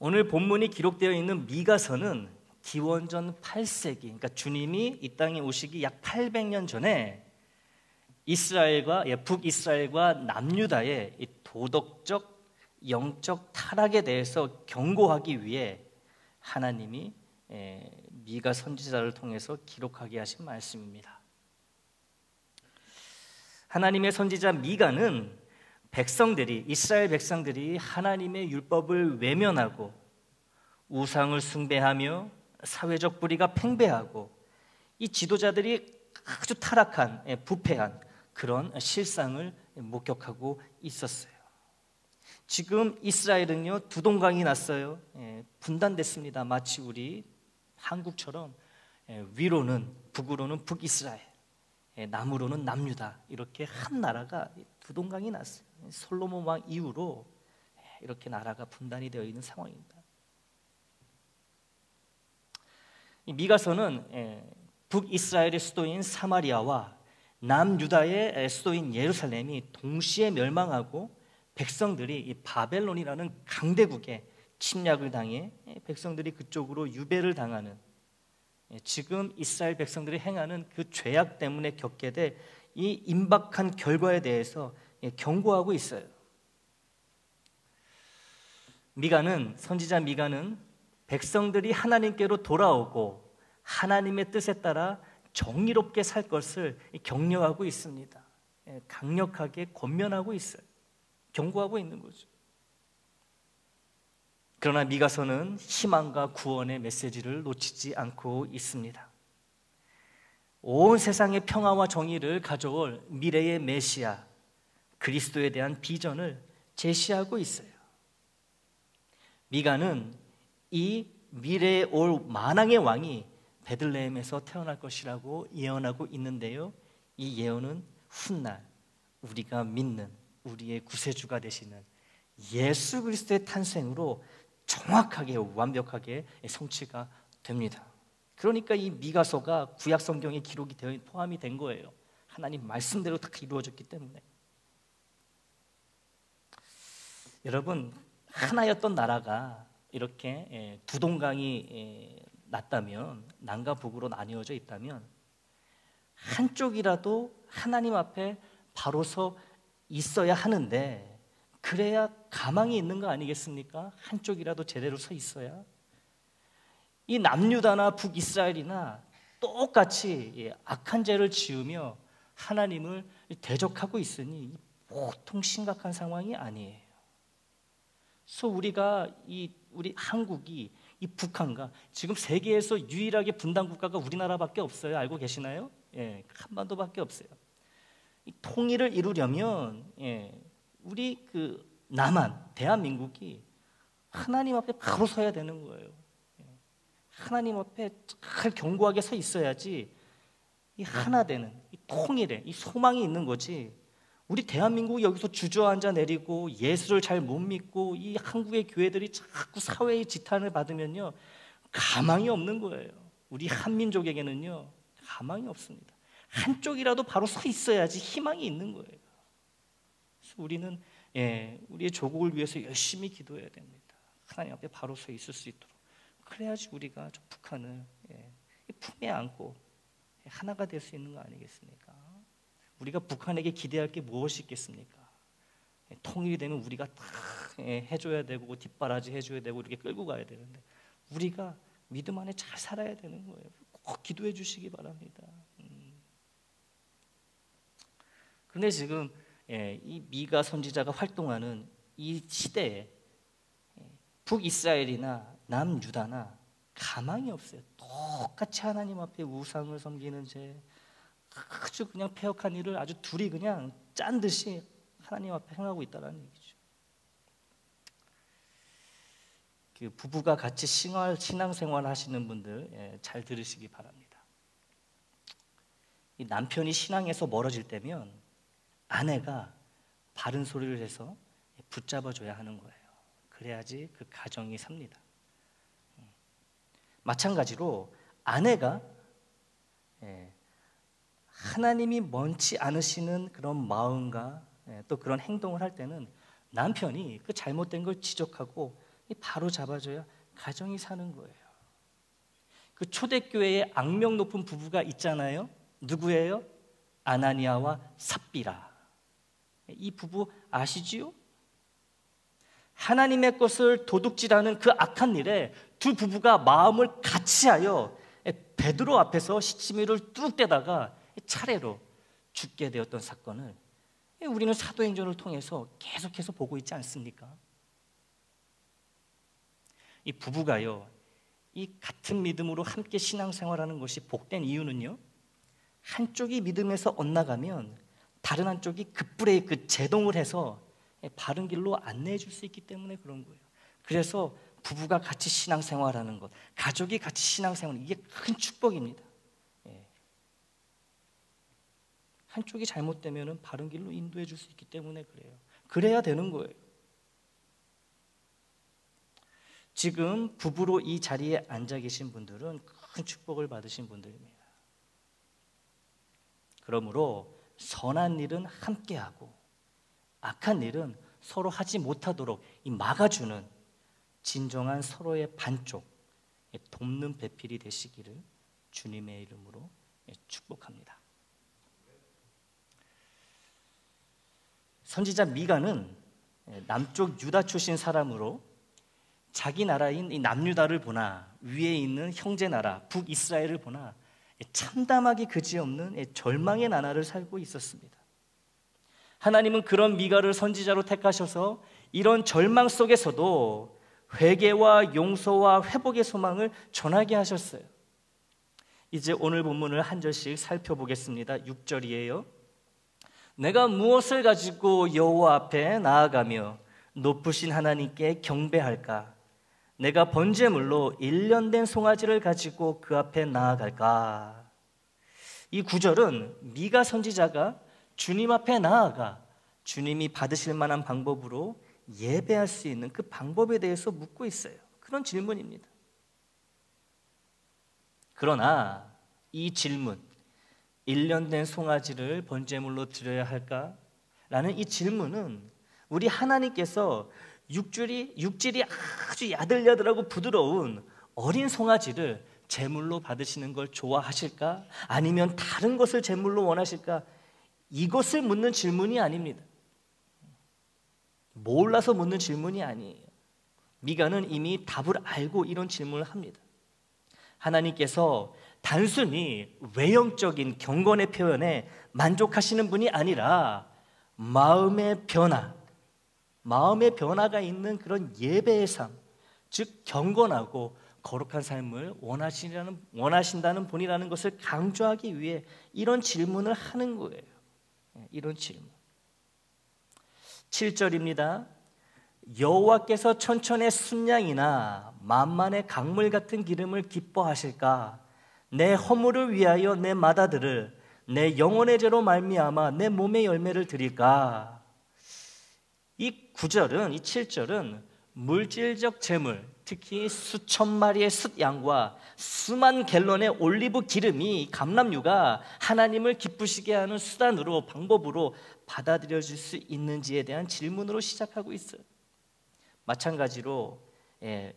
오늘 본문이 기록되어 있는 미가서는 기원전 8세기, 그러니까 주님이 이 땅에 오시기 약 800년 전에 북이스라엘과 남유다의 이 도덕적, 영적 타락에 대해서 경고하기 위해 하나님이 미가 선지자를 통해서 기록하게 하신 말씀입니다. 하나님의 선지자 미가는 이스라엘 백성들이 하나님의 율법을 외면하고 우상을 숭배하며 사회적 불의가 팽배하고 이 지도자들이 아주 타락한, 부패한 그런 실상을 목격하고 있었어요. 지금 이스라엘은요, 두 동강이 났어요. 분단됐습니다. 마치 우리 한국처럼 위로는 북으로는 북이스라엘, 남으로는 남유다, 이렇게 한 나라가 두 동강이 났어요. 솔로몬 왕 이후로 이렇게 나라가 분단이 되어 있는 상황입니다. 이 미가서는 북이스라엘의 수도인 사마리아와 남유다의 수도인 예루살렘이 동시에 멸망하고 백성들이 이 바벨론이라는 강대국에 침략을 당해 백성들이 그쪽으로 유배를 당하는, 지금 이스라엘 백성들이 행하는 그 죄악 때문에 겪게 될 이 임박한 결과에 대해서 경고하고 있어요. 선지자 미가는 백성들이 하나님께로 돌아오고 하나님의 뜻에 따라 정의롭게 살 것을 격려하고 있습니다. 강력하게 권면하고 있어요. 경고하고 있는 거죠. 그러나 미가서는 희망과 구원의 메시지를 놓치지 않고 있습니다. 온 세상의 평화와 정의를 가져올 미래의 메시아 그리스도에 대한 비전을 제시하고 있어요. 미가는 이 미래에 올 만왕의 왕이 베들레헴에서 태어날 것이라고 예언하고 있는데요, 이 예언은 훗날 우리가 믿는 우리의 구세주가 되시는 예수 그리스도의 탄생으로 정확하게 완벽하게 성취가 됩니다. 그러니까 이 미가서가 구약 성경에 기록이 되어 포함이 된 거예요. 하나님 말씀대로 다 이루어졌기 때문에. 여러분, 하나였던 나라가 이렇게 두 동강이 났다면, 남과 북으로 나뉘어져 있다면 한쪽이라도 하나님 앞에 바로 서 있어야 하는데, 그래야 가망이 있는 거 아니겠습니까? 한쪽이라도 제대로 서 있어야. 이 남유다나 북이스라엘이나 똑같이 악한 죄를 지으며 하나님을 대적하고 있으니 보통 심각한 상황이 아니에요. 그래서 우리 한국이 이 북한과 지금 세계에서 유일하게 분단 국가가 우리나라밖에 없어요. 알고 계시나요? 한반도밖에 없어요. 이 통일을 이루려면 우리 남한 대한민국이 하나님 앞에 바로 서야 되는 거예요. 하나님 앞에 잘 견고하게 서 있어야지 이 하나 되는 이 통일에 이 소망이 있는 거지. 우리 대한민국이 여기서 주저앉아 내리고 예수를 잘 못 믿고 이 한국의 교회들이 자꾸 사회의 지탄을 받으면요, 가망이 없는 거예요. 우리 한민족에게는요, 가망이 없습니다. 한쪽이라도 바로 서 있어야지 희망이 있는 거예요. 그래서 우리는 우리의 조국을 위해서 열심히 기도해야 됩니다. 하나님 앞에 바로 서 있을 수 있도록. 그래야지 우리가 저 북한을 품에 안고 하나가 될 수 있는 거 아니겠습니까? 우리가 북한에게 기대할 게 무엇이 있겠습니까? 통일이 되면 우리가 다 해줘야 되고 뒷바라지 해줘야 되고 이렇게 끌고 가야 되는데, 우리가 믿음 안에 잘 살아야 되는 거예요. 꼭 기도해 주시기 바랍니다. 그런데 지금 이 미가 선지자가 활동하는 이 시대에 북이스라엘이나 남유다나 가망이 없어요. 똑같이 하나님 앞에 우상을 섬기는 죄, 아주 그냥 폐역한 일을 아주 둘이 그냥 짠 듯이 하나님 앞에 행하고 있다는 얘기죠. 그 부부가 같이 신앙생활 하시는 분들 잘 들으시기 바랍니다. 이 남편이 신앙에서 멀어질 때면 아내가 바른 소리를 해서 붙잡아줘야 하는 거예요. 그래야지 그 가정이 삽니다. 마찬가지로 아내가 하나님이 원치 않으시는 그런 마음과 또 그런 행동을 할 때는 남편이 그 잘못된 걸 지적하고 바로 잡아줘야 가정이 사는 거예요. 그 초대교회에 악명 높은 부부가 있잖아요. 누구예요? 아나니아와 삽비라. 이 부부 아시지요? 하나님의 것을 도둑질하는 그 악한 일에 두 부부가 마음을 같이하여 베드로 앞에서 시치미를 뚝 떼다가 차례로 죽게 되었던 사건을 우리는 사도행전을 통해서 계속해서 보고 있지 않습니까? 이 부부가요, 이 같은 믿음으로 함께 신앙생활하는 것이 복된 이유는요, 한쪽이 믿음에서 엇나가면 다른 한쪽이 급브레이크 제동을 해서 바른 길로 안내해 줄 수 있기 때문에 그런 거예요. 그래서 부부가 같이 신앙생활하는 것, 가족이 같이 신앙생활, 이게 큰 축복입니다. 한쪽이 잘못되면 바른 길로 인도해 줄 수 있기 때문에 그래요. 그래야 되는 거예요. 지금 부부로 이 자리에 앉아 계신 분들은 큰 축복을 받으신 분들입니다. 그러므로 선한 일은 함께하고 악한 일은 서로 하지 못하도록 막아주는 진정한 서로의 반쪽, 돕는 배필이 되시기를 주님의 이름으로 축복합니다. 선지자 미가는 남쪽 유다 출신 사람으로 자기 나라인 이 남유다를 보나 위에 있는 형제 나라 북이스라엘을 보나 참담하기 그지없는 절망의 나날을 살고 있었습니다. 하나님은 그런 미가를 선지자로 택하셔서 이런 절망 속에서도 회개와 용서와 회복의 소망을 전하게 하셨어요. 이제 오늘 본문을 한 절씩 살펴보겠습니다. 6절이에요. 내가 무엇을 가지고 여호와 앞에 나아가며 높으신 하나님께 경배할까? 내가 번제물로 1년 된 송아지를 가지고 그 앞에 나아갈까? 이 구절은 미가 선지자가 주님 앞에 나아가 주님이 받으실 만한 방법으로 예배할 수 있는 그 방법에 대해서 묻고 있어요. 그런 질문입니다. 그러나 이 질문, 1년 된 송아지를 번제물로 드려야 할까? 라는 이 질문은 우리 하나님께서 육질이 아주 야들야들하고 부드러운 어린 송아지를 제물로 받으시는 걸 좋아하실까? 아니면 다른 것을 제물로 원하실까? 이것을 묻는 질문이 아닙니다. 몰라서 묻는 질문이 아니에요. 미가는 이미 답을 알고 이런 질문을 합니다. 하나님께서 단순히 외형적인 경건의 표현에 만족하시는 분이 아니라 마음의 변화가 있는 그런 예배의 삶, 즉 경건하고 거룩한 삶을 원하신다는 분이라는 것을 강조하기 위해 이런 질문을 하는 거예요. 이런 질문. 7절입니다. 여호와께서 천천의 순양이나 만만의 강물 같은 기름을 기뻐하실까? 내 허물을 위하여 내 맏아들을 내 영혼의 죄로 말미암아 내 몸의 열매를 드릴까? 이 9절은, 이 7절은 물질적 재물, 특히 수천 마리의 숫양과 수만 갤런의 올리브 기름이 감람유가 하나님을 기쁘시게 하는 수단으로, 방법으로 받아들여질 수 있는지에 대한 질문으로 시작하고 있어요. 마찬가지로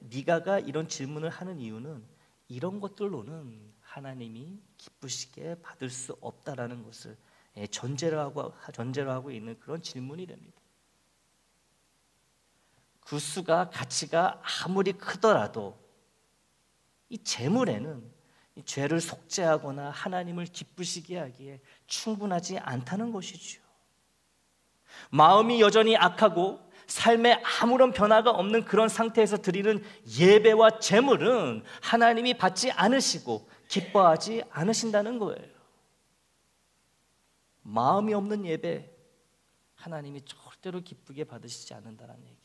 미가가 이런 질문을 하는 이유는 이런 것들로는 하나님이 기쁘시게 받을 수 없다라는 것을 전제로 하고 있는 그런 질문이 됩니다. 그 수가 가치가 아무리 크더라도 이 재물에는 이 죄를 속죄하거나 하나님을 기쁘시게 하기에 충분하지 않다는 것이죠. 마음이 여전히 악하고 삶에 아무런 변화가 없는 그런 상태에서 드리는 예배와 재물은 하나님이 받지 않으시고 기뻐하지 않으신다는 거예요. 마음이 없는 예배, 하나님이 절대로 기쁘게 받으시지 않는다는 얘기예요.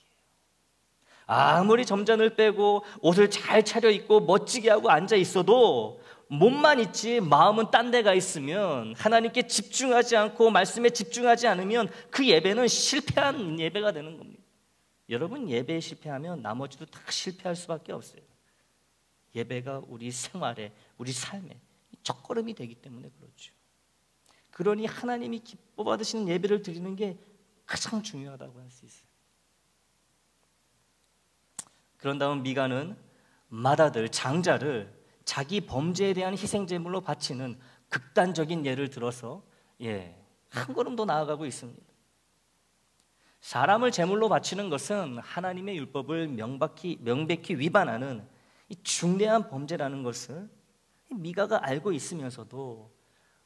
아무리 점잔을 빼고 옷을 잘 차려입고 멋지게 하고 앉아 있어도 몸만 있지 마음은 딴 데가 있으면, 하나님께 집중하지 않고 말씀에 집중하지 않으면 그 예배는 실패한 예배가 되는 겁니다. 여러분, 예배에 실패하면 나머지도 다 실패할 수밖에 없어요. 예배가 우리 생활에, 우리 삶에 첫걸음이 되기 때문에 그렇죠. 그러니 하나님이 기뻐 받으시는 예배를 드리는 게 가장 중요하다고 할 수 있어요. 그런 다음 미가는 맏아들 장자를 자기 범죄에 대한 희생제물로 바치는 극단적인 예를 들어서 한 걸음 더 나아가고 있습니다. 사람을 제물로 바치는 것은 하나님의 율법을 명백히 위반하는 이 중대한 범죄라는 것을 미가가 알고 있으면서도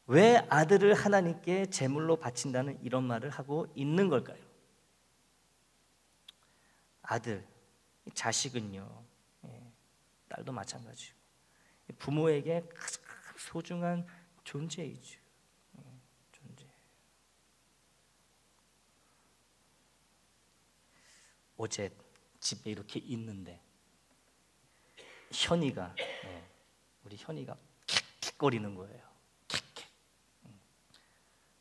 왜 아들을 하나님께 제물로 바친다는 이런 말을 하고 있는 걸까요? 아들, 자식은요, 딸도 마찬가지고 부모에게 가장 소중한 존재이죠. 존재. 어제 집에 이렇게 있는데 우리 현이가 킥킥거리는 거예요. 킥킥.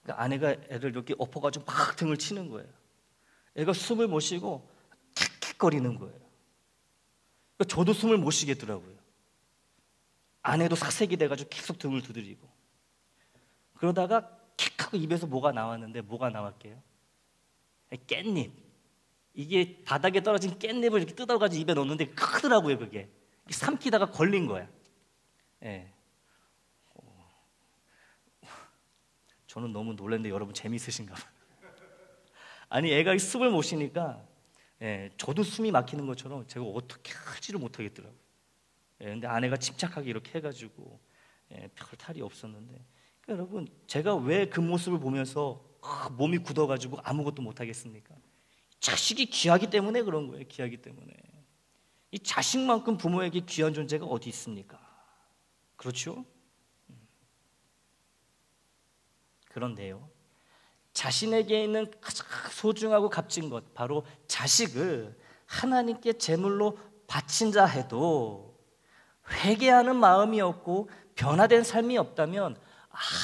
그러니까 아내가 애를 이렇게 엎어가지고 막 등을 치는 거예요. 애가 숨을 못 쉬고 킥킥거리는 거예요. 그러니까 저도 숨을 못 쉬겠더라고요. 아내도 사색이 돼가지고 계속 등을 두드리고 그러다가 킥하고 입에서 뭐가 나왔는데 뭐가 나왔게요? 깻잎. 이게 바닥에 떨어진 깻잎을 이렇게 뜯어가지고 입에 넣는데 크더라고요. 그게 삼키다가 걸린 거야. 저는 너무 놀랐는데 여러분 재미있으신가 봐요. 아니 애가 숨을 못 쉬니까 저도 숨이 막히는 것처럼 제가 어떻게 하지를 못하겠더라고요. 근데 아내가 침착하게 이렇게 해가지고 별 탈이 없었는데 그러니까 여러분 제가 왜 그 모습을 보면서 몸이 굳어가지고 아무것도 못하겠습니까? 자식이 귀하기 때문에 그런 거예요. 귀하기 때문에. 이 자식만큼 부모에게 귀한 존재가 어디 있습니까? 그렇죠? 그런데요, 자신에게 있는 가장 소중하고 값진 것, 바로 자식을 하나님께 제물로 바친다 해도 회개하는 마음이 없고 변화된 삶이 없다면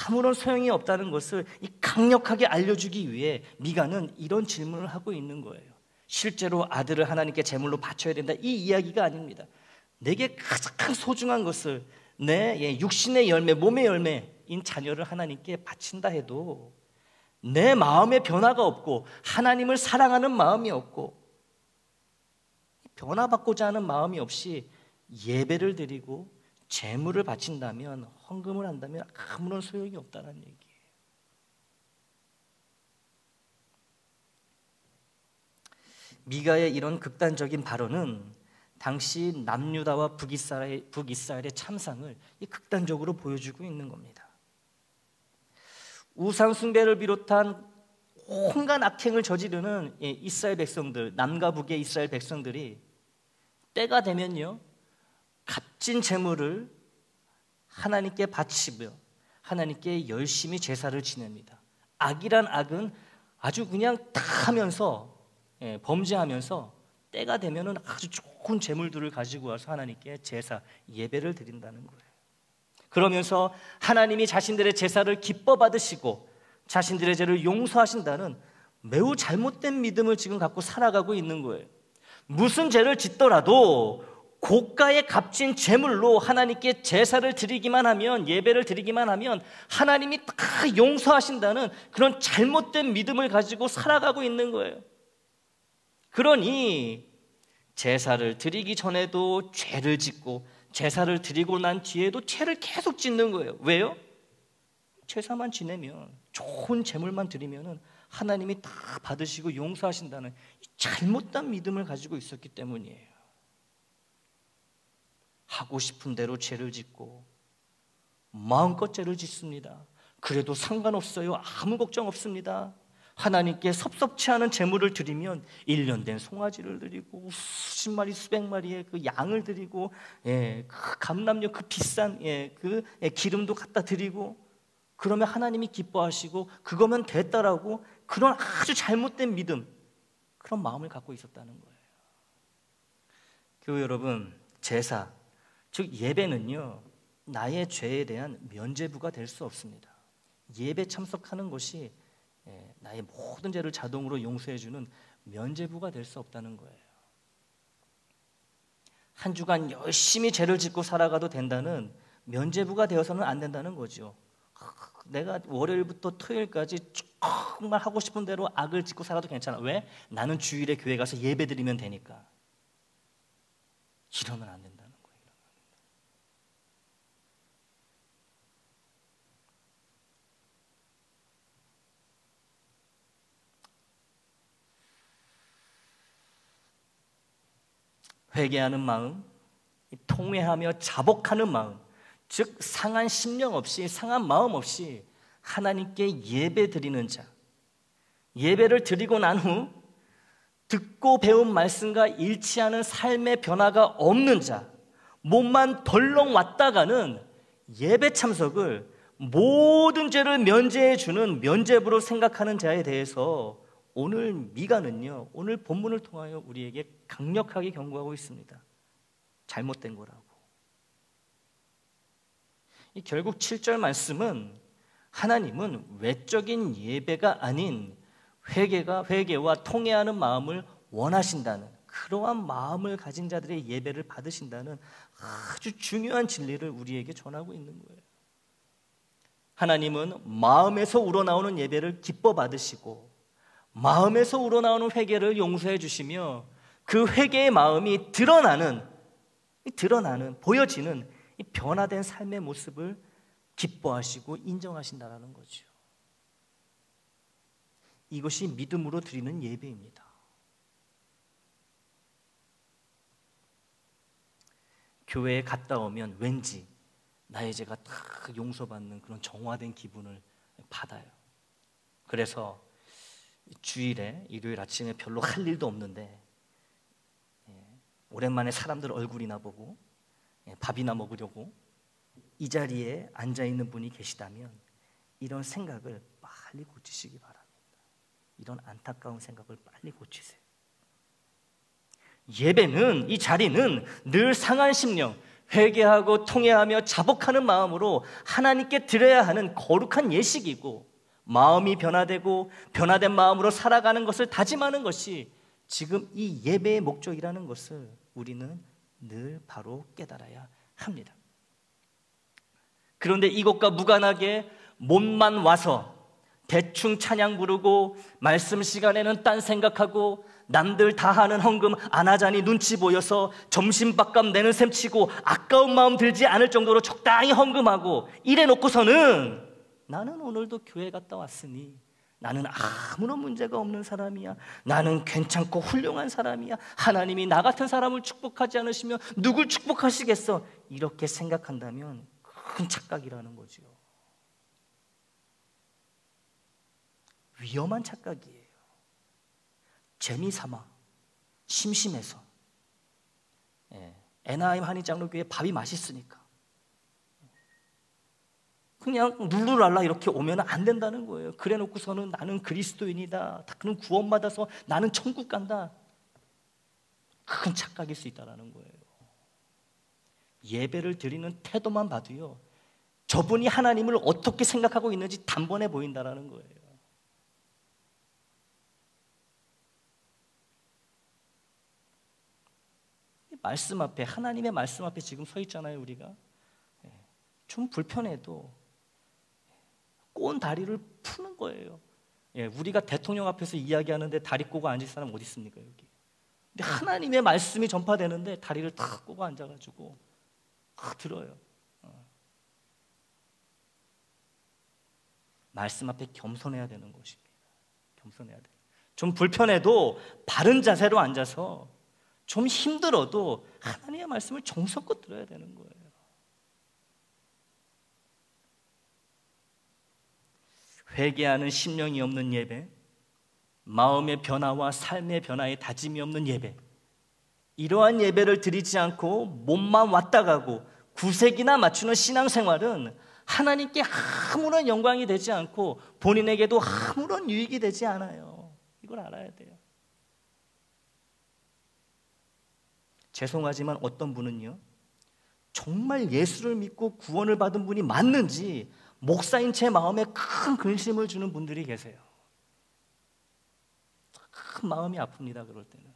아무런 소용이 없다는 것을 강력하게 알려주기 위해 미가는 이런 질문을 하고 있는 거예요. 실제로 아들을 하나님께 제물로 바쳐야 된다, 이 이야기가 아닙니다. 내게 가장 소중한 것을 내 육신의 열매, 몸의 열매인 자녀를 하나님께 바친다 해도 내 마음에 변화가 없고 하나님을 사랑하는 마음이 없고 변화받고자 하는 마음이 없이 예배를 드리고 제물을 바친다면, 헌금을 한다면 아무런 소용이 없다는 얘기예요. 미가의 이런 극단적인 발언은 당시 남유다와 북이스라엘의 참상을 극단적으로 보여주고 있는 겁니다. 우상 숭배를 비롯한 온갖 악행을 저지르는 이스라엘 백성들, 남과 북의 이스라엘 백성들이 때가 되면요, 값진 제물을 하나님께 바치며 하나님께 열심히 제사를 지냅니다. 악이란 악은 아주 그냥 다 하면서 범죄하면서 때가 되면은 아주 좋은 제물들을 가지고 와서 하나님께 제사, 예배를 드린다는 거예요. 그러면서 하나님이 자신들의 제사를 기뻐 받으시고 자신들의 죄를 용서하신다는 매우 잘못된 믿음을 지금 갖고 살아가고 있는 거예요. 무슨 죄를 짓더라도 고가의 값진 제물로 하나님께 제사를 드리기만 하면, 예배를 드리기만 하면 하나님이 다 용서하신다는 그런 잘못된 믿음을 가지고 살아가고 있는 거예요. 그러니 제사를 드리기 전에도 죄를 짓고 제사를 드리고 난 뒤에도 죄를 계속 짓는 거예요. 왜요? 제사만 지내면, 좋은 제물만 드리면 하나님이 다 받으시고 용서하신다는 잘못된 믿음을 가지고 있었기 때문이에요. 하고 싶은 대로 죄를 짓고 마음껏 죄를 짓습니다. 그래도 상관없어요. 아무 걱정 없습니다. 하나님께 섭섭치 않은 제물을 드리면 1년 된 송아지를 드리고 수십 마리 수백 마리의 그 양을 드리고 그 감람류, 그 비싼 그 기름도 갖다 드리고 그러면 하나님이 기뻐하시고 그거면 됐다라고, 그런 아주 잘못된 믿음, 그런 마음을 갖고 있었다는 거예요. 교회 여러분, 제사, 즉 예배는요, 나의 죄에 대한 면죄부가 될 수 없습니다. 예배 참석하는 것이 나의 모든 죄를 자동으로 용서해주는 면죄부가 될 수 없다는 거예요. 한 주간 열심히 죄를 짓고 살아가도 된다는 면죄부가 되어서는 안 된다는 거죠. 내가 월요일부터 토요일까지 정말 하고 싶은 대로 악을 짓고 살아도 괜찮아. 왜? 나는 주일에 교회 가서 예배 드리면 되니까. 이러면 안 된다는 거예요. 회개하는 마음, 통회하며 자복하는 마음, 즉 상한 심령 없이, 상한 마음 없이 하나님께 예배 드리는 자, 예배를 드리고 난 후 듣고 배운 말씀과 일치하는 삶의 변화가 없는 자, 몸만 덜렁 왔다가는 예배 참석을 모든 죄를 면제해 주는 면죄부로 생각하는 자에 대해서 오늘 미가는요, 오늘 본문을 통하여 우리에게 강력하게 경고하고 있습니다. 잘못된 거라고. 결국 7절 말씀은 하나님은 외적인 예배가 아닌 회개와 통회하는 마음을 원하신다는, 그러한 마음을 가진 자들의 예배를 받으신다는 아주 중요한 진리를 우리에게 전하고 있는 거예요. 하나님은 마음에서 우러나오는 예배를 기뻐 받으시고 마음에서 우러나오는 회개를 용서해 주시며 그 회개의 마음이 드러나는 보여지는 이 변화된 삶의 모습을 기뻐하시고 인정하신다는 거죠. 이것이 믿음으로 드리는 예배입니다. 교회에 갔다 오면 왠지 나의 죄가 딱 용서받는 그런 정화된 기분을 받아요. 그래서 주일에, 일요일 아침에 별로 할 일도 없는데 오랜만에 사람들 얼굴이나 보고 밥이나 먹으려고 이 자리에 앉아있는 분이 계시다면 이런 생각을 빨리 고치시기 바랍니다. 이런 안타까운 생각을 빨리 고치세요. 예배는, 이 자리는 늘 상한 심령, 회개하고 통회하며 자복하는 마음으로 하나님께 드려야 하는 거룩한 예식이고, 마음이 변화되고 변화된 마음으로 살아가는 것을 다짐하는 것이 지금 이 예배의 목적이라는 것을 우리는 늘 바로 깨달아야 합니다. 그런데 이것과 무관하게 몸만 와서 대충 찬양 부르고 말씀 시간에는 딴 생각하고 남들 다 하는 헌금 안 하자니 눈치 보여서 점심밥값 내는 셈 치고 아까운 마음 들지 않을 정도로 적당히 헌금하고 이래 놓고서는 나는 오늘도 교회 갔다 왔으니 나는 아무런 문제가 없는 사람이야, 나는 괜찮고 훌륭한 사람이야, 하나님이 나 같은 사람을 축복하지 않으시면 누굴 축복하시겠어, 이렇게 생각한다면 큰 착각이라는 거죠. 위험한 착각이에요. 재미삼아, 심심해서, 애나임 한인장로교회 밥이 맛있으니까 그냥 룰루랄라 이렇게 오면 안 된다는 거예요. 그래 놓고서는 나는 그리스도인이다, 나는 구원받아서 나는 천국 간다, 큰 착각일 수 있다는 거예요. 예배를 드리는 태도만 봐도요, 저분이 하나님을 어떻게 생각하고 있는지 단번에 보인다는 거예요. 말씀 앞에, 하나님의 말씀 앞에 지금 서 있잖아요. 우리가 좀 불편해도 꼬은 다리를 푸는 거예요. 우리가 대통령 앞에서 이야기하는데 다리 꼬고 앉을 사람 어디 있습니까? 여기. 근데 하나님의 말씀이 전파되는데 다리를 탁 꼬고 앉아가지고 들어요. 말씀 앞에 겸손해야 되는 것입니다. 겸손해야 돼요. 좀 불편해도 바른 자세로 앉아서, 좀 힘들어도 하나님의 말씀을 정성껏 들어야 되는 거예요. 회개하는 심령이 없는 예배, 마음의 변화와 삶의 변화에 다짐이 없는 예배, 이러한 예배를 드리지 않고 몸만 왔다 가고 구색이나 맞추는 신앙생활은 하나님께 아무런 영광이 되지 않고 본인에게도 아무런 유익이 되지 않아요. 이걸 알아야 돼요. 죄송하지만 어떤 분은요, 정말 예수를 믿고 구원을 받은 분이 맞는지 목사인 제 마음에 큰 근심을 주는 분들이 계세요. 큰 마음이 아픕니다. 그럴 때는.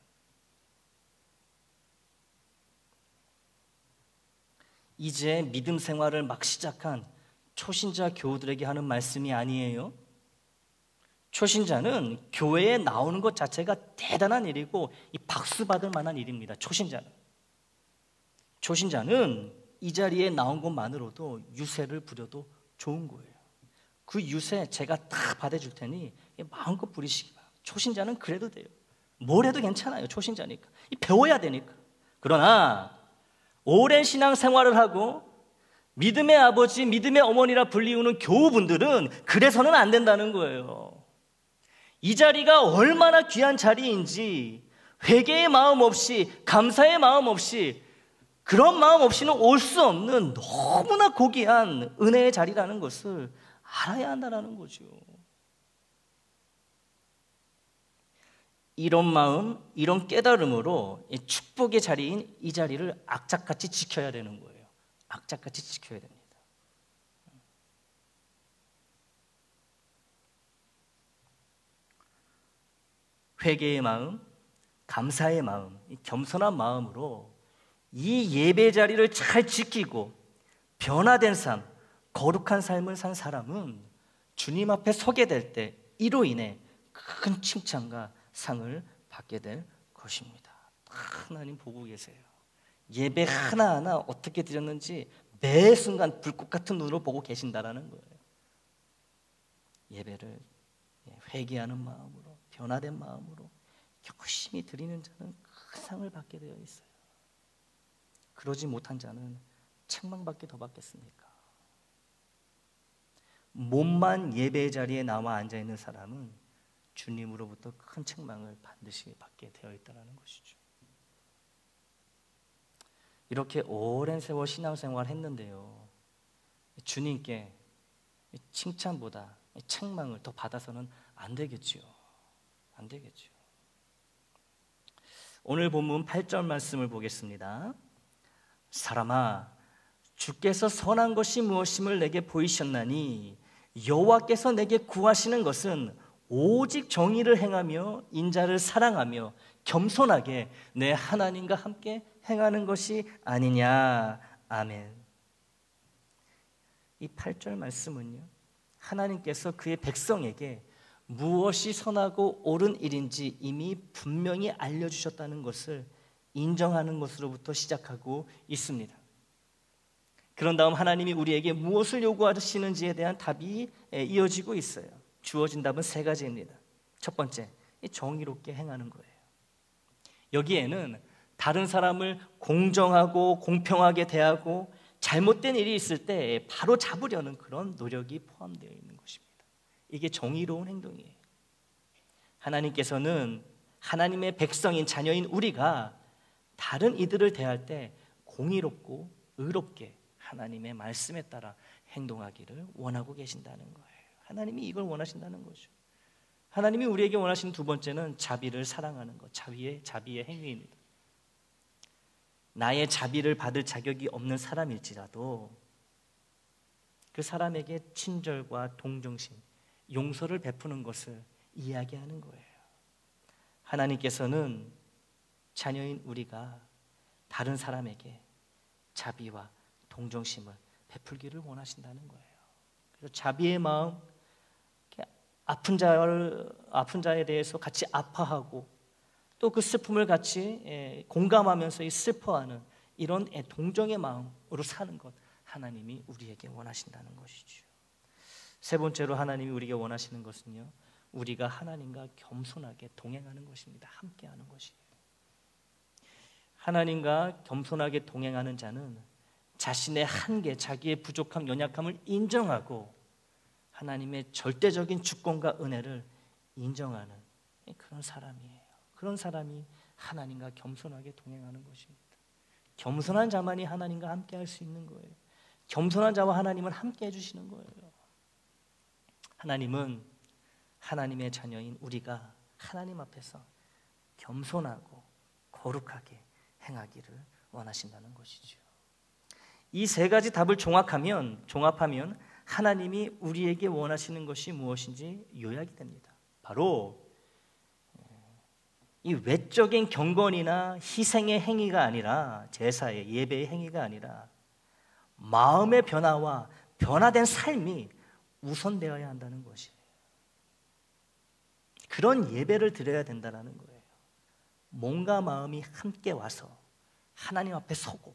이제 믿음 생활을 막 시작한 초신자 교우들에게 하는 말씀이 아니에요. 초신자는 교회에 나오는 것 자체가 대단한 일이고 이 박수 받을 만한 일입니다. 초신자는. 초신자는 이 자리에 나온 것만으로도 유세를 부려도 좋은 거예요. 그 유세 제가 다 받아줄 테니 마음껏 부리시기 바랍니다. 초신자는 그래도 돼요. 뭘 해도 괜찮아요. 초신자니까. 배워야 되니까. 그러나 오랜 신앙생활을 하고 믿음의 아버지, 믿음의 어머니라 불리우는 교우분들은 그래서는 안 된다는 거예요. 이 자리가 얼마나 귀한 자리인지 회개의 마음 없이, 감사의 마음 없이, 그런 마음 없이는 올 수 없는 너무나 고귀한 은혜의 자리라는 것을 알아야 한다는 거죠. 이런 마음, 이런 깨달음으로 축복의 자리인 이 자리를 악착같이 지켜야 되는 거예요. 악착같이 지켜야 됩니다. 회개의 마음, 감사의 마음, 겸손한 마음으로 이 예배 자리를 잘 지키고 변화된 삶, 거룩한 삶을 산 사람은 주님 앞에 서게 될 때 이로 인해 큰 칭찬과 상을 받게 될 것입니다. 하나님 보고 계세요. 예배 하나하나 어떻게 드렸는지 매 순간 불꽃 같은 눈으로 보고 계신다라는 거예요. 예배를 회개하는 마음으로, 변화된 마음으로 열심히 드리는 자는 큰 상을 받게 되어 있어요. 그러지 못한 자는 책망밖에 더 받겠습니까? 몸만 예배 자리에 나와 앉아있는 사람은 주님으로부터 큰 책망을 반드시 받게 되어 있다는 것이죠. 이렇게 오랜 세월 신앙생활 했는데요, 주님께 칭찬보다 책망을 더 받아서는 안 되겠지요. 안 되겠죠. 오늘 본문 8절 말씀을 보겠습니다. 사람아, 주께서 선한 것이 무엇임을 내게 보이셨나니 여호와께서 내게 구하시는 것은 오직 정의를 행하며 인자를 사랑하며 겸손하게 내 하나님과 함께 행하는 것이 아니냐. 아멘. 이 8절 말씀은요, 하나님께서 그의 백성에게 무엇이 선하고 옳은 일인지 이미 분명히 알려주셨다는 것을 인정하는 것으로부터 시작하고 있습니다. 그런 다음 하나님이 우리에게 무엇을 요구하시는지에 대한 답이 이어지고 있어요. 주어진 답은 세 가지입니다. 첫 번째, 정의롭게 행하는 거예요. 여기에는 다른 사람을 공정하고 공평하게 대하고 잘못된 일이 있을 때 바로 잡으려는 그런 노력이 포함되어 있는 것입니다. 이게 정의로운 행동이에요. 하나님께서는 하나님의 백성인 자녀인 우리가 다른 이들을 대할 때 공의롭고 의롭게 하나님의 말씀에 따라 행동하기를 원하고 계신다는 거예요. 하나님이 이걸 원하신다는 거죠. 하나님이 우리에게 원하시는 두 번째는 자비를 사랑하는 것, 자비의 행위입니다. 나의 자비를 받을 자격이 없는 사람일지라도 그 사람에게 친절과 동정심, 용서를 베푸는 것을 이야기하는 거예요. 하나님께서는 자녀인 우리가 다른 사람에게 자비와 동정심을 베풀기를 원하신다는 거예요. 그래서 자비의 마음, 아픈 자에 대해서 같이 아파하고 또 그 슬픔을 같이 공감하면서 슬퍼하는 이런 동정의 마음으로 사는 것, 하나님이 우리에게 원하신다는 것이죠. 세 번째로 하나님이 우리에게 원하시는 것은요, 우리가 하나님과 겸손하게 동행하는 것입니다. 함께하는 것이에요. 하나님과 겸손하게 동행하는 자는 자신의 한계, 자기의 부족함, 연약함을 인정하고 하나님의 절대적인 주권과 은혜를 인정하는 그런 사람이에요. 그런 사람이 하나님과 겸손하게 동행하는 것입니다. 겸손한 자만이 하나님과 함께 할 수 있는 거예요. 겸손한 자와 하나님은 함께 해주시는 거예요. 하나님은 하나님의 자녀인 우리가 하나님 앞에서 겸손하고 거룩하게 행하기를 원하신다는 것이죠. 이 세 가지 답을 종합하면 하나님이 우리에게 원하시는 것이 무엇인지 요약이 됩니다. 바로 이 외적인 경건이나 희생의 행위가 아니라, 제사의 예배의 행위가 아니라 마음의 변화와 변화된 삶이 우선되어야 한다는 것이에요. 그런 예배를 드려야 된다는 거예요. 몸과 마음이 함께 와서 하나님 앞에 서고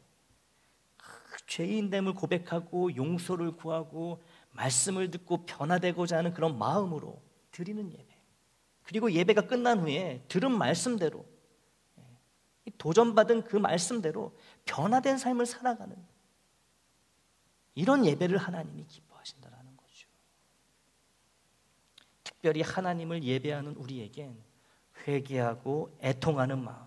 죄인됨을 고백하고 용서를 구하고 말씀을 듣고 변화되고자 하는 그런 마음으로 드리는 예배, 그리고 예배가 끝난 후에 들은 말씀대로, 도전받은 그 말씀대로 변화된 삶을 살아가는 이런 예배를 하나님이 기뻐하신다는 거죠. 특별히 하나님을 예배하는 우리에겐 회개하고 애통하는 마음,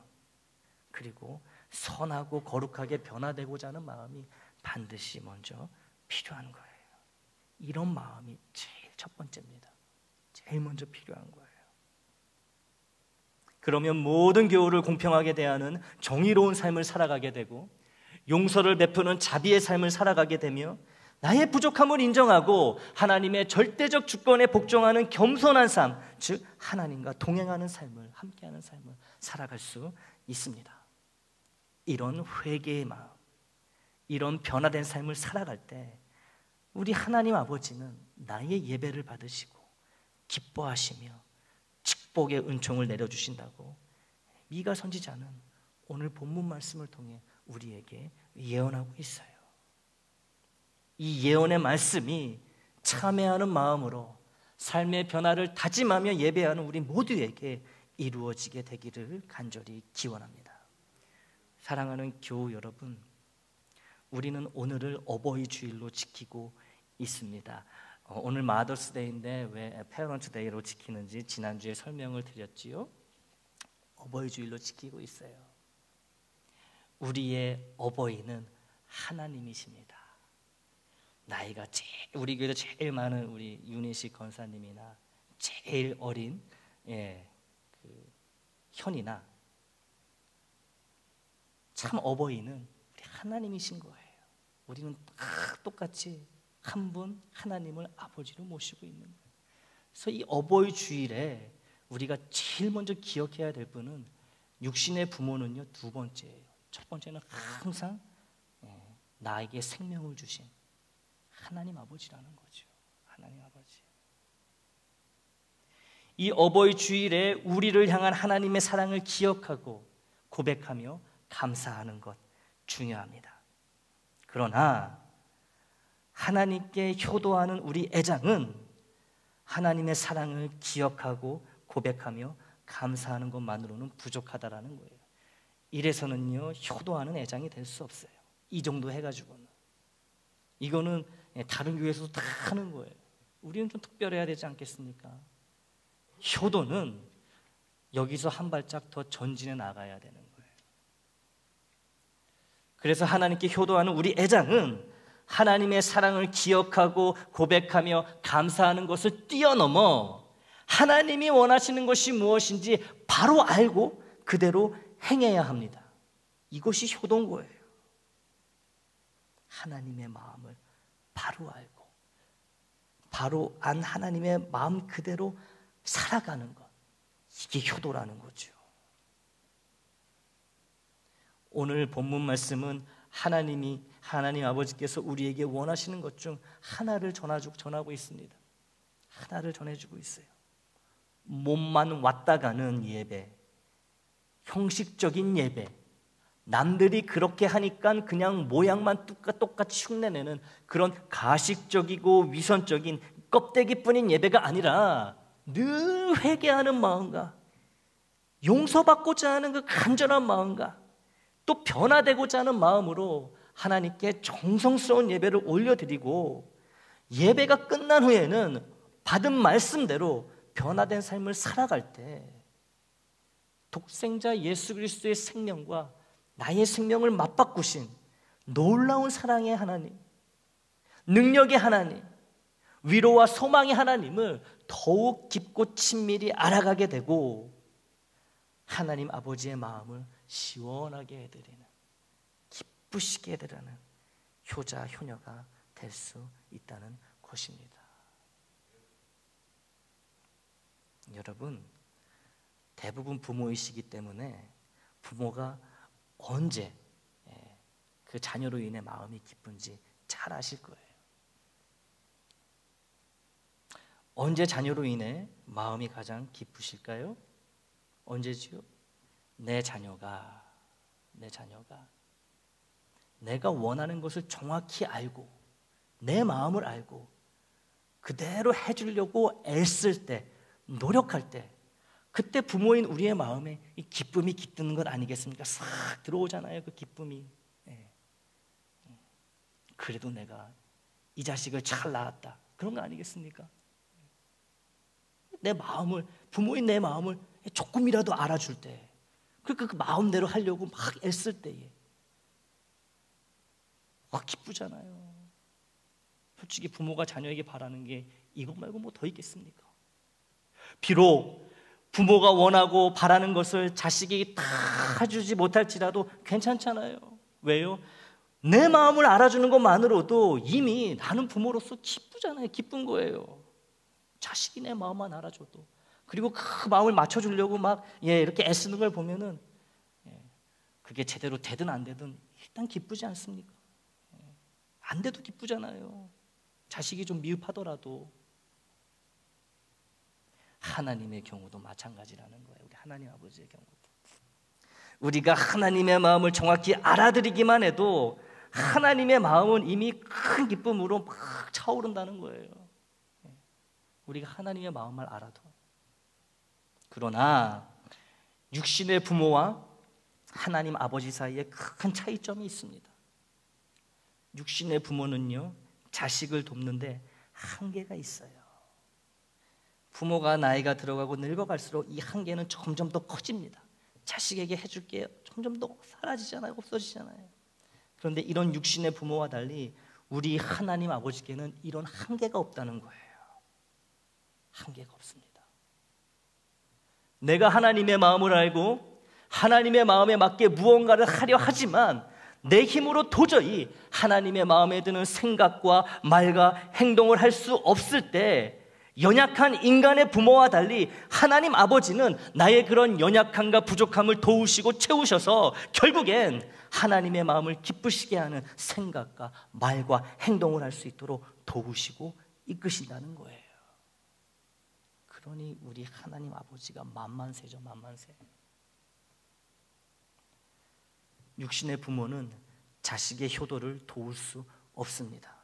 그리고 선하고 거룩하게 변화되고자 하는 마음이 반드시 먼저 필요한 거예요. 이런 마음이 제일 첫 번째입니다. 제일 먼저 필요한 거예요. 그러면 모든 교우를 공평하게 대하는 정의로운 삶을 살아가게 되고, 용서를 베푸는 자비의 삶을 살아가게 되며, 나의 부족함을 인정하고 하나님의 절대적 주권에 복종하는 겸손한 삶, 즉 하나님과 동행하는 삶을, 함께하는 삶을 살아갈 수 있습니다. 이런 회개의 마음, 이런 변화된 삶을 살아갈 때 우리 하나님 아버지는 나의 예배를 받으시고 기뻐하시며 축복의 은총을 내려주신다고 미가 선지자는 오늘 본문 말씀을 통해 우리에게 예언하고 있어요. 이 예언의 말씀이 참회하는 마음으로 삶의 변화를 다짐하며 예배하는 우리 모두에게 이루어지게 되기를 간절히 기원합니다. 사랑하는 교우 여러분, 우리는 오늘을 어버이 주일로 지키고 있습니다. 오늘 마더스데이인데 왜 페어런트 데이로 지키는지 지난주에 설명을 드렸지요. 어버이 주일로 지키고 있어요. 우리의 어버이는 하나님이십니다. 나이가 우리 교회도 제일 많은 우리 윤희식 권사님이나 제일 어린 현이나 참 어버이는 우리 하나님이신 거예요. 우리는 다 똑같이 한 분 하나님을 아버지로 모시고 있는 거예요. 그래서 이 어버이 주일에 우리가 제일 먼저 기억해야 될 분은 육신의 부모는요, 두 번째예요. 첫 번째는 항상 나에게 생명을 주신 하나님 아버지라는 거죠. 하나님 아버지. 이 어버이 주일에 우리를 향한 하나님의 사랑을 기억하고 고백하며 감사하는 것 중요합니다. 그러나 하나님께 효도하는 우리 애장은 하나님의 사랑을 기억하고 고백하며 감사하는 것만으로는 부족하다라는 거예요. 이래서는요, 효도하는 애장이 될 수 없어요. 이 정도 해가지고는. 이거는 다른 교회에서도 다 하는 거예요. 우리는 좀 특별해야 되지 않겠습니까? 효도는 여기서 한 발짝 더 전진해 나가야 되는 거예요. 그래서 하나님께 효도하는 우리 애장은 하나님의 사랑을 기억하고 고백하며 감사하는 것을 뛰어넘어 하나님이 원하시는 것이 무엇인지 바로 알고 그대로 행해야 합니다. 이것이 효도인 거예요. 하나님의 마음을 바로 알고 바로 안 하나님의 마음 그대로 살아가는 것, 이게 효도라는 거죠. 오늘 본문 말씀은 하나님 아버지께서 우리에게 원하시는 것 중 하나를 전하고 있습니다. 하나를 전해주고 있어요. 몸만 왔다 가는 예배, 형식적인 예배, 남들이 그렇게 하니까 그냥 모양만 똑같이 흉내내는 그런 가식적이고 위선적인 껍데기뿐인 예배가 아니라 늘 회개하는 마음과 용서받고자 하는 그 간절한 마음과 또 변화되고자 하는 마음으로 하나님께 정성스러운 예배를 올려드리고, 예배가 끝난 후에는 받은 말씀대로 변화된 삶을 살아갈 때 독생자 예수 그리스도의 생명과 나의 생명을 맞바꾸신 놀라운 사랑의 하나님, 능력의 하나님, 위로와 소망의 하나님을 더욱 깊고 친밀히 알아가게 되고 하나님 아버지의 마음을 시원하게 해드리는, 기쁘시게 해드리는 효자, 효녀가 될 수 있다는 것입니다. 여러분, 대부분 부모이시기 때문에 부모가 언제 그 자녀로 인해 마음이 기쁜지 잘 아실 거예요. 언제 자녀로 인해 마음이 가장 기쁘실까요? 언제지요? 내 자녀가 내가 원하는 것을 정확히 알고 내 마음을 알고 그대로 해주려고 애쓸 때, 노력할 때, 그때 부모인 우리의 마음에 이 기쁨이 깃드는 것 아니겠습니까? 싹 들어오잖아요, 그 기쁨이. 그래도 내가 이 자식을 잘 낳았다, 그런 거 아니겠습니까? 내 마음을, 부모인 내 마음을 조금이라도 알아줄 때, 그 마음대로 하려고 막 애쓸 때에 기쁘잖아요. 솔직히 부모가 자녀에게 바라는 게 이것 말고 뭐 더 있겠습니까? 비록 부모가 원하고 바라는 것을 자식에게 다 주지 못할지라도 괜찮잖아요. 왜요? 내 마음을 알아주는 것만으로도 이미 나는 부모로서 기쁘잖아요. 기쁜 거예요. 자식이 내 마음만 알아줘도. 그리고 그 마음을 맞춰주려고 막 이렇게 애쓰는 걸 보면은 그게 제대로 되든 안 되든 일단 기쁘지 않습니까? 안 돼도 기쁘잖아요. 자식이 좀 미흡하더라도. 하나님의 경우도 마찬가지라는 거예요. 우리 하나님 아버지의 경우도. 우리가 하나님의 마음을 정확히 알아들이기만 해도 하나님의 마음은 이미 큰 기쁨으로 막 차오른다는 거예요. 우리가 하나님의 마음을 알아도. 그러나 육신의 부모와 하나님 아버지 사이에 큰 차이점이 있습니다. 육신의 부모는요, 자식을 돕는데 한계가 있어요. 부모가 나이가 들어가고 늙어갈수록 이 한계는 점점 더 커집니다. 자식에게 해줄 게 점점 더 사라지잖아요. 없어지잖아요. 그런데 이런 육신의 부모와 달리 우리 하나님 아버지께는 이런 한계가 없다는 거예요. 한계가 없습니다. 내가 하나님의 마음을 알고 하나님의 마음에 맞게 무언가를 하려 하지만 내 힘으로 도저히 하나님의 마음에 드는 생각과 말과 행동을 할 수 없을 때 연약한 인간의 부모와 달리 하나님 아버지는 나의 그런 연약함과 부족함을 도우시고 채우셔서 결국엔 하나님의 마음을 기쁘시게 하는 생각과 말과 행동을 할 수 있도록 도우시고 이끄신다는 거예요. 그러니 우리 하나님 아버지가 만만세죠. 만만세. 육신의 부모는 자식의 효도를 도울 수 없습니다.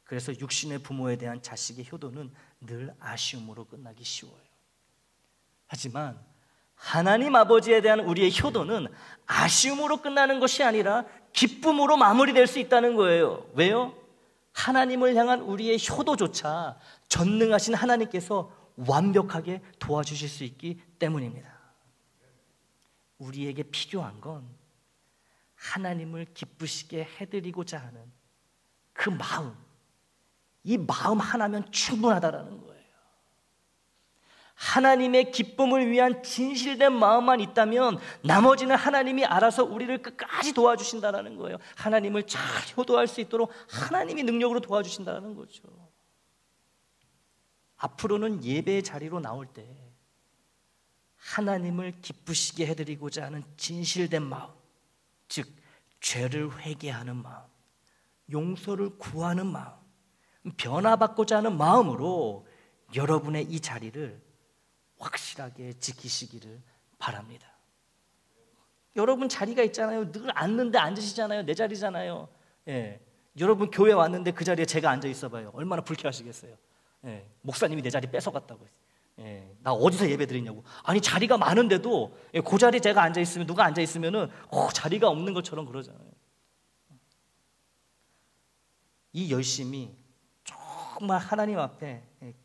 그래서 육신의 부모에 대한 자식의 효도는 늘 아쉬움으로 끝나기 쉬워요. 하지만 하나님 아버지에 대한 우리의 효도는 아쉬움으로 끝나는 것이 아니라 기쁨으로 마무리될 수 있다는 거예요. 왜요? 하나님을 향한 우리의 효도조차 전능하신 하나님께서 완벽하게 도와주실 수 있기 때문입니다. 우리에게 필요한 건 하나님을 기쁘시게 해드리고자 하는 그 마음, 이 마음 하나면 충분하다라는 거예요. 하나님의 기쁨을 위한 진실된 마음만 있다면 나머지는 하나님이 알아서 우리를 끝까지 도와주신다는 거예요. 하나님을 잘 효도할 수 있도록 하나님이 능력으로 도와주신다는 거죠. 앞으로는 예배의 자리로 나올 때 하나님을 기쁘시게 해드리고자 하는 진실된 마음, 즉 죄를 회개하는 마음, 용서를 구하는 마음, 변화받고자 하는 마음으로 여러분의 이 자리를 확실하게 지키시기를 바랍니다. 여러분 자리가 있잖아요. 늘 앉는데 앉으시잖아요. 내 자리잖아요. 여러분 교회 왔는데 그 자리에 제가 앉아 있어 봐요. 얼마나 불쾌하시겠어요. 목사님이 내 자리 뺏어갔다고. 나 어디서 예배 드리냐고. 아니 자리가 많은데도 그 자리에 제가 앉아 있으면, 누가 앉아 있으면은 자리가 없는 것처럼 그러잖아요. 이 열심이 정말 하나님 앞에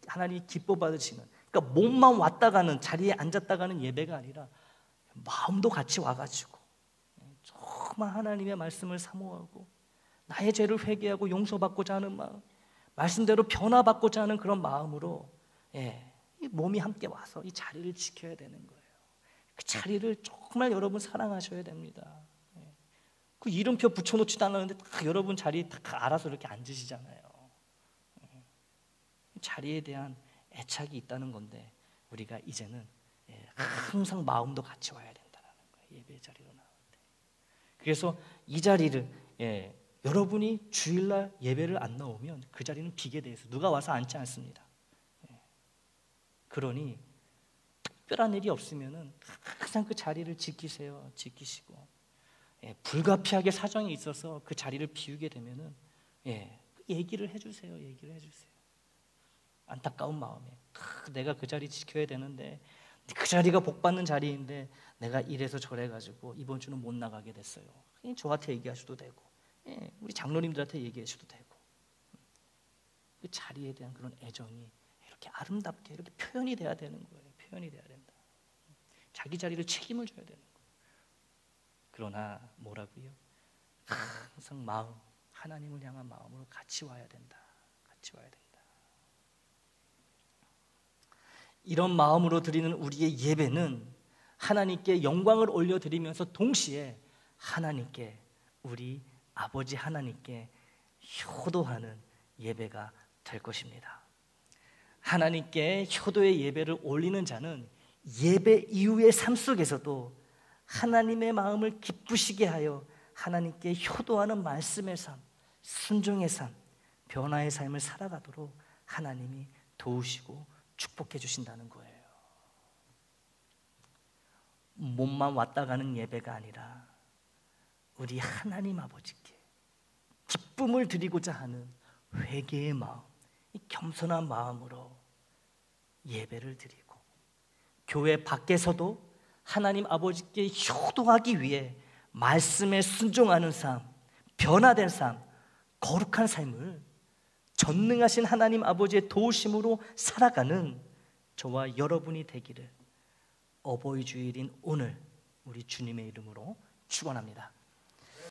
하나님이 기뻐 받으시는, 그러니까 몸만 왔다 가는, 자리에 앉았다 가는 예배가 아니라 마음도 같이 와가지고 정말 하나님의 말씀을 사모하고 나의 죄를 회개하고 용서받고자 하는 마음, 말씀대로 변화받고자 하는 그런 마음으로 이 몸이 함께 와서 이 자리를 지켜야 되는 거예요. 그 자리를 정말 여러분 사랑하셔야 됩니다. 그 이름표 붙여놓지도 않았는데 다 여러분 자리 다 알아서 이렇게 앉으시잖아요. 자리에 대한 애착이 있다는 건데 우리가 이제는 항상 마음도 같이 와야 된다는 거예요. 예배 자리로 나올 때. 그래서 이 자리를 여러분이 주일날 예배를 안 나오면 그 자리는 비게 돼 있어요. 누가 와서 앉지 않습니다. 그러니 특별한 일이 없으면은 항상 그 자리를 지키세요. 지키시고 불가피하게 사정이 있어서 그 자리를 비우게 되면은 얘기를 해주세요. 얘기를 해주세요. 안타까운 마음에 내가 그 자리 지켜야 되는데 그 자리가 복받는 자리인데 내가 이래서 저래 가지고 이번 주는 못 나가게 됐어요. 저한테 얘기하셔도 되고 우리 장로님들한테 얘기하셔도 되고 그 자리에 대한 그런 애정이 이렇게 아름답게 이렇게 표현이 돼야 되는 거예요. 표현이 돼야 된다. 자기 자리를 책임을 져야 되는 거예요. 그러나 뭐라고요? 항상 마음, 하나님을 향한 마음으로 같이 와야 된다. 같이 와야 된다. 이런 마음으로 드리는 우리의 예배는 하나님께 영광을 올려드리면서 동시에 하나님께, 우리 아버지 하나님께 효도하는 예배가 될 것입니다. 하나님께 효도의 예배를 올리는 자는 예배 이후의 삶 속에서도 하나님의 마음을 기쁘시게 하여 하나님께 효도하는 말씀의 삶, 순종의 삶, 변화의 삶을 살아가도록 하나님이 도우시고 축복해 주신다는 거예요. 몸만 왔다 가는 예배가 아니라 우리 하나님 아버지께 기쁨을 드리고자 하는 회개의 마음, 이 겸손한 마음으로 예배를 드리고 교회 밖에서도 하나님 아버지께 효도하기 위해 말씀에 순종하는 삶, 변화된 삶, 거룩한 삶을 전능하신 하나님 아버지의 도우심으로 살아가는 저와 여러분이 되기를 어버이 주일인 오늘 우리 주님의 이름으로 축원합니다.